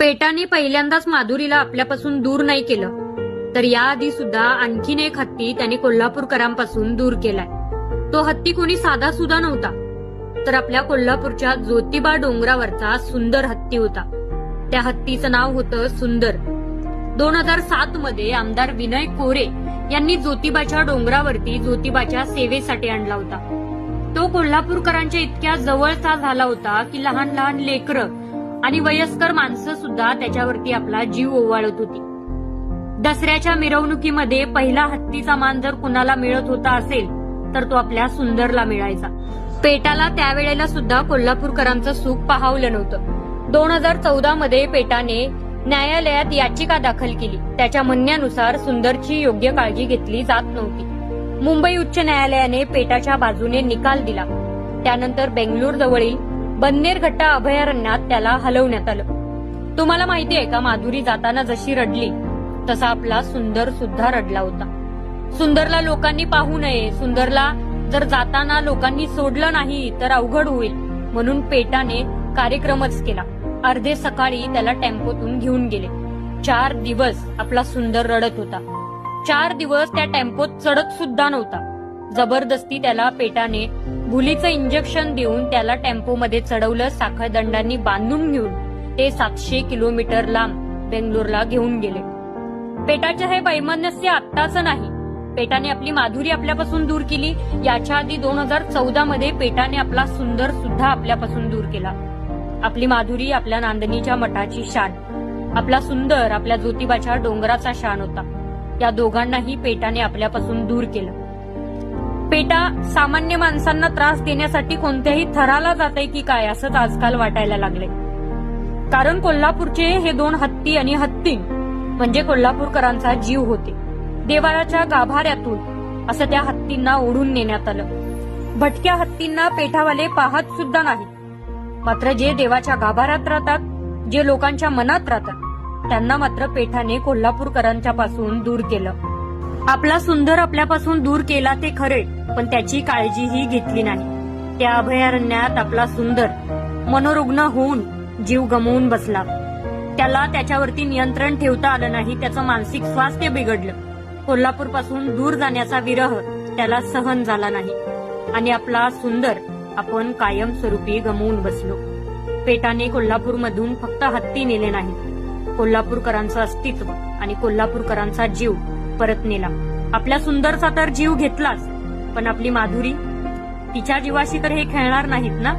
पेटाने पहिल्यांदाच माधुरीला आपल्यापासून दूर नाही केलं, तर याआधी सुद्धा आणखीन एक हत्ती त्याने कोल्हापूरकरांपासून दूर केलाय. तो हत्ती कोणी साधा सुद्धा नव्हता, तर आपल्या कोल्हापूरच्या ज्योतिबा डोंगरावरचा सुंदर हत्ती होता. त्या हत्तीचं नाव होतं सुंदर. 2007 मध्ये आमदार विनय कोरे यांनी ज्योतिबाच्या डोंगरावरती ज्योतिबाच्या सेवेसाठी आणला होता. तो कोल्हापूरकरांच्या इतक्या जवळचा झाला होता की लहान लहान लेकरं आणि वयस्कर माणसं सुद्धा त्याच्यावरती आपला जीव ओवाळत होती. दसऱ्याच्या मिरवणुकीमध्ये पहिला हत्तीचा मान जर कुणाला मिळत होता असेल तर तो आपल्या सुंदरला मिळायचा. पेटाला त्यावेळेला सुद्धा कोल्हापूरकरांचं सुख पाहावलं नव्हतं. 2014 मध्ये पेटाने न्यायालयात याचिका दाखल केली. त्याच्या म्हणण्यानुसार सुंदरची योग्य काळजी घेतली जात नव्हती. मुंबई उच्च न्यायालयाने पेटाच्या बाजूने निकाल दिला. त्यानंतर बेंगळूर जवळील बन्नेरघट्टा अभयारण्यात त्याला हलवण्यात आलं. तुम्हाला माहिती आहे का, माधुरी जाताना जशी रडली तसा आपला सुंदर सुद्धा रडला होता. सुंदरला लोकांनी पाहू नये, सुंदरला जर जाताना लोकांनी सोडलं नाही तर अवघड होईल, म्हणून पेटाने कार्यक्रमच केला. अर्धे सकाळी त्याला टेम्पोतून घेऊन गेले. 4 दिवस आपला सुंदर रडत होता. 4 दिवस त्या टेम्पोत चढत सुद्धा नव्हता. जबरदस्ती त्याला पेटाने भुलीचं इंजेक्शन देऊन त्याला टेम्पोमध्ये चढवलं. साखळदंडांनी बांधून घेऊन ते 700 किलोमीटर लांब बेंगलोरला घेऊन गेले. पेटाचे हे वैमनस्य आत्ताचं नाही. पेटाने आपली माधुरी आपल्यापासून दूर केली. याच्या आधी 2014 मध्ये पेटाने आपला सुंदर सुद्धा आपल्यापासून दूर केला. आपली माधुरी आपल्या नांदणीच्या मठाची शान, आपला सुंदर आपल्या ज्योतिबाच्या डोंगराचा शान होता. या दोघांनाही पेटाने आपल्यापासून दूर केलं. पेटा सामान्य माणसांना त्रास देण्यासाठी कोणत्याही थराला जाते की काय असंच आजकाल वाटायला लागले. कारण कोल्हापूरचे हे 2 हत्ती आणि हत्ती म्हणजे कोल्हापूरकरांचा जीव होते. देवाळाच्या गाभाऱ्यातून असं त्या हत्तींना ओढून नेण्यात आलं. भटक्या हत्तींना पेठावाले पाहत सुद्धा नाही. मात्र जे देवाच्या गाभाऱ्यात राहतात, जे लोकांच्या मनात राहतात, त्यांना मात्र पेठाने कोल्हापूरकरांच्या पासून दूर केलं. आपला सुंदर आपल्यापासून दूर केला ते खरे, पण त्याची काळजीही घेतली नाही. त्या अभयारण्यात आपला सुंदर मनोरुग्ण होऊन जीव गमावून बसला. त्याला त्याच्यावरती नियंत्रण ठेवता आलं नाही. त्याचं मानसिक स्वास्थ्य बिघडलं. कोल्हापूरपासून दूर जाण्याचा विरह त्याला सहन झाला नाही आणि आपला सुंदर आपण कायमस्वरूपी गमावून बसलो. पेटाने कोल्हापूरमधून फक्त हत्ती नेले नाही, कोल्हापूरकरांचं अस्तित्व आणि कोल्हापूरकरांचा जीव परत नेला. आपल्या सुंदरचा तर जीव घेतलाच, पण आपली माधुरी, तिच्या जीवाशी तर हे खेळणार नाहीत ना.